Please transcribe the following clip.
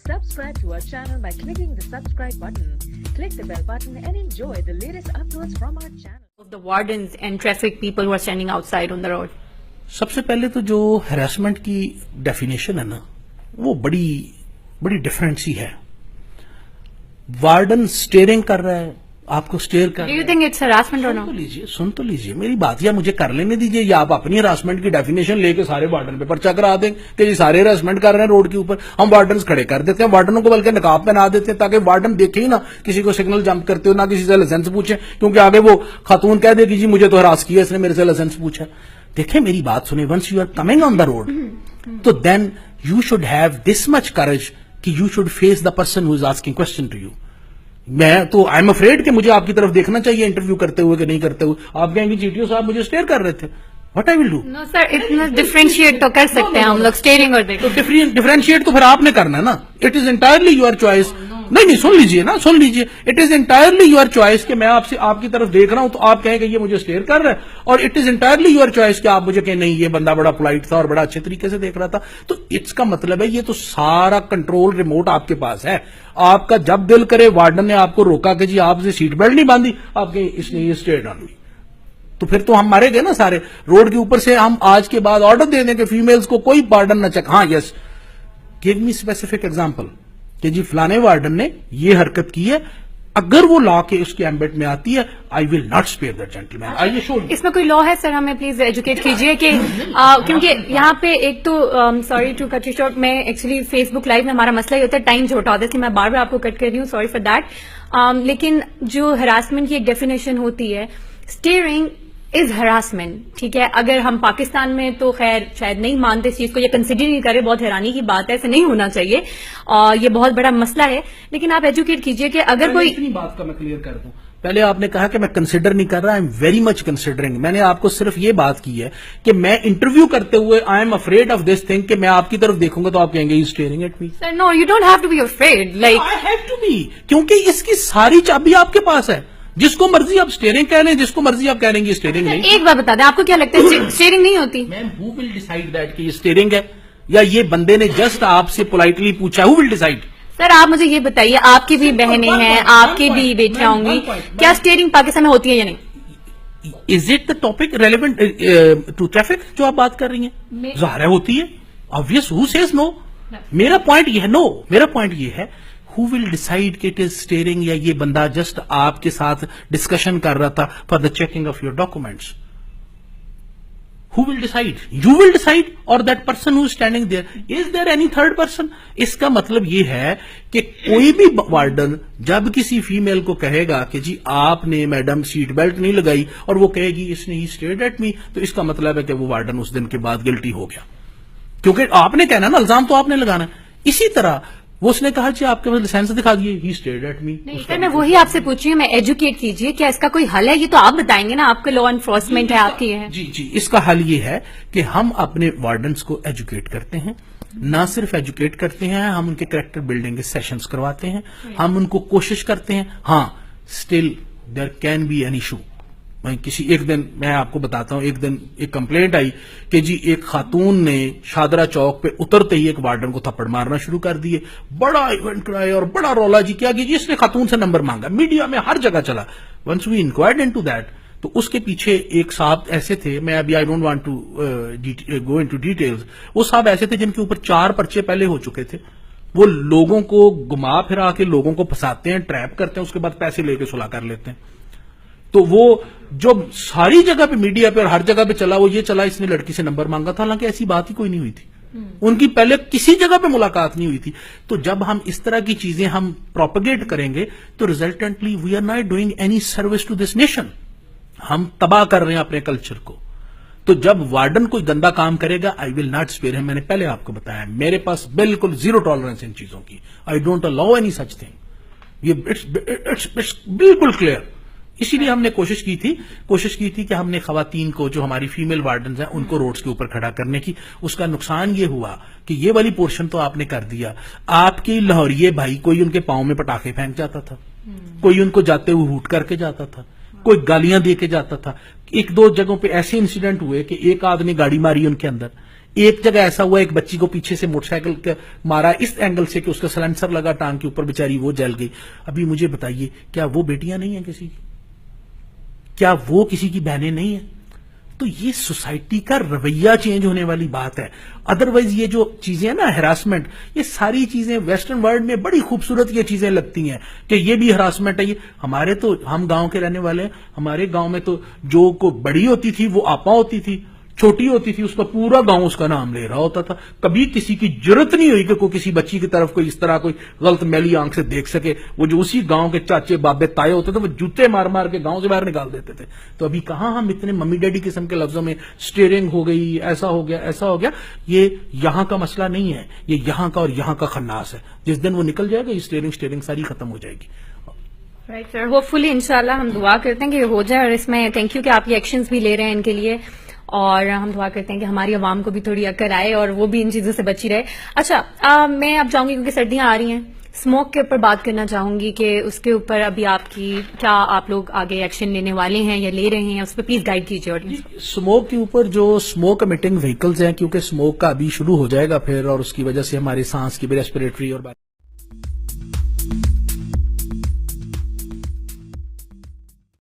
Subscribe to our channel by clicking the subscribe button. Click the bell button and enjoy the latest uploads from our channel. Of the wardens and traffic people who are standing outside on the road. सबसे पहले तो जो harassment की definition है ना, वो बड़ी different सी है. वार्डन स्टेयरिंग कर रहा है, आपको स्टेयर कर Do you think it's harassment or soon no? तो लीजिए, सुन तो लीजिए मेरी बात, या मुझे कर लेने दीजिए, या आप अपनी हरासमेंट की डेफिनेशन लेके सारे वार्डन पे पर्चा करा दें कि ये सारे हरासमेंट कर रहे हैं रोड के ऊपर. हम वार्डन खड़े कर देते हैं, वार्डनों को बल्कि नकाब पहना देते हैं ताकि वार्डन देखे ही ना किसी को सिग्नल जंप करते हो, ना किसी से लाइसेंस पूछे, क्योंकि आगे वो खातून कह देगी जी मुझे तो हरास किया इसने, मेरे से लाइसेंस पूछा. देखें मेरी बात सुने, once you are coming on the road तो then you should have this much courage कि you should face the person who is asking question to you. मैं तो आई एम अफ्रेड कि मुझे आपकी तरफ देखना चाहिए इंटरव्यू करते हुए कि नहीं करते हुए. आप कहेंगे जीटीओ साहब मुझे स्टेयर कर रहे थे, what I will do. No sir, इतना डिफरेंशिएट तो कर सकते हैं हम लोग स्टेयरिंग और तो डिफरेंशिएट तो फिर आपने करना है ना. It is entirely your choice. नहीं सुन लीजिए ना, सुन लीजिए. It is entirely your choice कि मैं आपसे आपकी तरफ देख रहा हूं तो आप कहें कि ये मुझे स्टेयर कर रहा है, और it is entirely your choice कि आप मुझे कहें नहीं ये बंदा बड़ा पोलाइट था और बड़ा अच्छे तरीके से देख रहा था. तो इसका मतलब है ये तो सारा कंट्रोल रिमोट आपके पास है. आपका जब दिल करे, वार्डन ने आपको रोका कि जी आपसे सीट बेल्ट नहीं बांधी, आप कहें इसने ये स्टेयर ऑन मी, तो फिर तो हम मारे गए ना सारे. रोड के ऊपर से हम आज के बाद ऑर्डर दे दें कि फीमेल्स को कोई वार्डन न चेक. हाँ yes, give me specific example कि जी फलाने वार्डन ने ये हरकत की है, अगर वो लॉ के उसके एम्बेट में आती है I will not spare that gentleman. आइए शो. इसमें कोई लॉ है सर, हमें प्लीज एजुकेट कीजिए कि क्योंकि यहाँ पे एक तो sorry to cut you short, मैं एक्चुअली फेसबुक लाइव में हमारा मसला ही होता है टाइम छोटा होता है, इसलिए मैं बार बार आपको कट कर रही हूँ, सॉरी फॉर दैट. लेकिन जो हरासमेंट की एक डेफिनेशन होती है, स्टीयरिंग इज हरासमेंट, ठीक है. अगर हम पाकिस्तान में तो खैर शायद नहीं मानते इस चीज को, ये कंसिडर नहीं करे, बहुत हैरानी की बात है, ऐसे नहीं होना चाहिए, ये बहुत बड़ा मसला है. लेकिन आप एजुकेट कीजिए कि अगर कोई इतनी बात का मैं क्लियर कर दूं. पहले आपने कहा कि मैं कंसिडर नहीं कर रहा, I am very much considering. मैंने आपको सिर्फ ये बात की है कि मैं इंटरव्यू करते हुए I am afraid of this thing कि मैं आपकी तरफ देखूंगा तो आप कहेंगे you staring at me. Sir no, you don't have to be afraid, like I have to be, क्योंकि इसकी सारी चाबी आपके पास है. जिसको मर्जी आप स्टेयरिंग कह लें, जिसको मर्जी आप कह लेंगे स्टेयरिंग नहीं. एक बात बता दें, आपको क्या लगता है स्टीयरिंग नहीं होती? Ma'am who will decide that कि ये स्टेयरिंग है या ये बंदे ने जस्ट आपसे पोलाइटली पूछा, हु विल डिसाइड. सर आप मुझे ये बताइए, आपकी भी बहनें हैं, आपकी भी बेटियां होंगी, क्या स्टीयरिंग पाकिस्तान में होती है या नहीं? Is it the topic relevant to traffic जो आप बात कर रही हैं? ज़ाहिर है होती है, ऑब्वियस. Who says no? मेरा पॉइंट ये है, नो मेरा पॉइंट ये है who will decide कि it is steering या ये बंदा जस्ट आपके साथ डिस्कशन कर रहा था for the checking of your documents. Who will decide? You will decide or that person who is standing there. Is there any third person? इसका मतलब ये है कि कोई भी वार्डन जब किसी फीमेल को कहेगा कि जी आपने मैडम सीट बेल्ट नहीं लगाई और वो कहेगी इसने ही स्टेयर्ड एट मी, तो इसका मतलब है कि वो वार्डन उस दिन के बाद गिल्टी हो गया, क्योंकि आपने कहना ना, इल्जाम तो आपने लगाना. इसी तरह वो उसने कहा जी आपके पास लाइसेंस दिखा दिए, ही स्टेयर्ड एट मी. नहीं सर, मैं वही आपसे पूछ रही हूँ, मैं एजुकेट कीजिए, क्या इसका कोई हल है? ये तो आप बताएंगे ना, आपके लॉ एनफोर्समेंट है, आपकी है. जी, इसका हल ये है कि हम अपने वार्डन्स को एजुकेट करते हैं. ना सिर्फ एजुकेट करते हैं, हम उनके कैरेक्टर बिल्डिंग के सेशंस करवाते हैं, हम उनको कोशिश करते हैं. हाँ still there can be an issue. किसी एक दिन मैं आपको बताता हूं, एक दिन एक कंप्लेंट आई कि जी एक खातून ने शादरा चौक पे उतरते ही एक वार्डन को थप्पड़ मारना शुरू कर दिए. बड़ा इवेंट कराया और बड़ा रौला जी क्या कि जी इसने खातून से नंबर मांगा, मीडिया में हर जगह चला. Once we inquired into that, तो उसके पीछे एक साहब ऐसे थे, मैं अभी I don't want to go into details, वो साहब ऐसे थे जिनके ऊपर 4 पर्चे पहले हो चुके थे. वो लोगों को घुमा फिरा के लोगों को फंसाते हैं, ट्रैप करते हैं, उसके बाद पैसे लेके सुलह कर लेते हैं. तो वो जो सारी जगह पे मीडिया पे और हर जगह पे चला, वो ये चला इसने लड़की से नंबर मांगा था, हालांकि ऐसी बात ही कोई नहीं हुई थी. उनकी पहले किसी जगह पे मुलाकात नहीं हुई थी. तो जब हम इस तरह की चीजें हम प्रोपेगेट करेंगे तो resultantly we are not doing any service to this nation. हम तबाह कर रहे हैं अपने कल्चर को. तो जब वार्डन कोई गंदा काम करेगा I will not spare him. मैंने पहले आपको बताया मेरे पास बिल्कुल जीरो टॉलरेंस इन चीजों की. I don't allow any such thing. ये इट्स बिल्कुल क्लियर. इसीलिए हमने कोशिश की थी कि हमने खवातीन को, जो हमारी फीमेल वार्डन्स हैं, उनको रोड्स के ऊपर खड़ा करने की. उसका नुकसान ये हुआ कि ये वाली पोर्शन तो आपने कर दिया. आपके लाहौरिये भाई कोई उनके पांव में पटाखे फेंक जाता था, कोई उनको जाते हुए हूट करके जाता था, कोई गालियां दे के जाता था. 1-2 जगहों पे ऐसे इंसिडेंट हुए कि एक आदमी गाड़ी मारी उनके अंदर, ایک جگہ ایسا ہوا ایک بچی کو پیچھے سے موٹر سائیکل کا مارا اس اینگل سے کہ اس کا سلنسر لگا ٹانگ کے اوپر, بیچاری وہ جل گئی. ابھی مجھے بتائیے کیا وہ بیٹیاں نہیں ہیں کسی کی؟ کیا وہ کسی کی بہنیں نہیں ہیں؟ تو یہ سوسائٹی کا رویہ چینج ہونے والی بات ہے. ادروائز یہ جو چیزیں ہیں نا ہراسمنٹ, یہ ساری چیزیں ویسٹرن ورلڈ میں بڑی خوبصورت یہ چیزیں لگتی ہیں کہ یہ بھی ہراسمنٹ ہے. یہ ہمارے تو, ہم گاؤں کے رہنے والے ہیں, ہمارے گاؤں میں تو جو کو بڑی ہوتی تھی وہ آپا ہوتی تھی, چھوٹی ہوتی تھی اس کا پورا گاؤں اس کا نام لے رہا ہوتا تھا. کبھی کسی کی جرت نہیں ہوئی کہ کوئی کسی بچی کی طرف کوئی اس طرح کوئی غلط میلی آنکھ سے دیکھ سکے. وہ جو اسی گاؤں کے چاچے بابے تائے ہوتے تھے وہ جوتے مار مار کے گاؤں سے باہر نکال دیتے تھے. تو ابھی کہاں ہم اتنے ممی ڈیڈی قسم کے لفظوں میں اسٹیئرنگ ہو گئی, ایسا ہو گیا, ایسا ہو گیا. یہ یہاں کا مسئلہ نہیں ہے, یہ یہاں کا اور یہاں کا خناس ہے. جس دن وہ نکل جائے گا یہ اسٹیئرنگ ساری ختم ہو جائے گی. رائٹ سر, ہوپ فلی انشاءاللہ ہم دعا کرتے ہیں کہ یہ ہو جائے, اور اس میں تھینک یو کہ آپ یہ ایکشنز بھی لے رہے ہیں ان کے لیے, اور ہم دعا کرتے ہیں کہ ہماری عوام کو بھی تھوڑی عقل آئے اور وہ بھی ان چیزوں سے بچی رہے. اچھا, میں اب چاہوں گی کیونکہ سردیاں آ رہی ہیں, اسموک کے اوپر بات کرنا چاہوں گی کہ اس کے اوپر ابھی آپ کی کیا, آپ لوگ آگے ایکشن لینے والے ہیں یا لے رہے ہیں, اس پہ پلیز گائیڈ کیجیے آڈینس. اسموک کے اوپر جو اسموک امیٹنگ وہیکلز ہیں, کیونکہ اسموک کا ابھی شروع ہو جائے گا پھر, اور اس کی وجہ سے ہمارے سانس کی بھی ریسپریٹری اور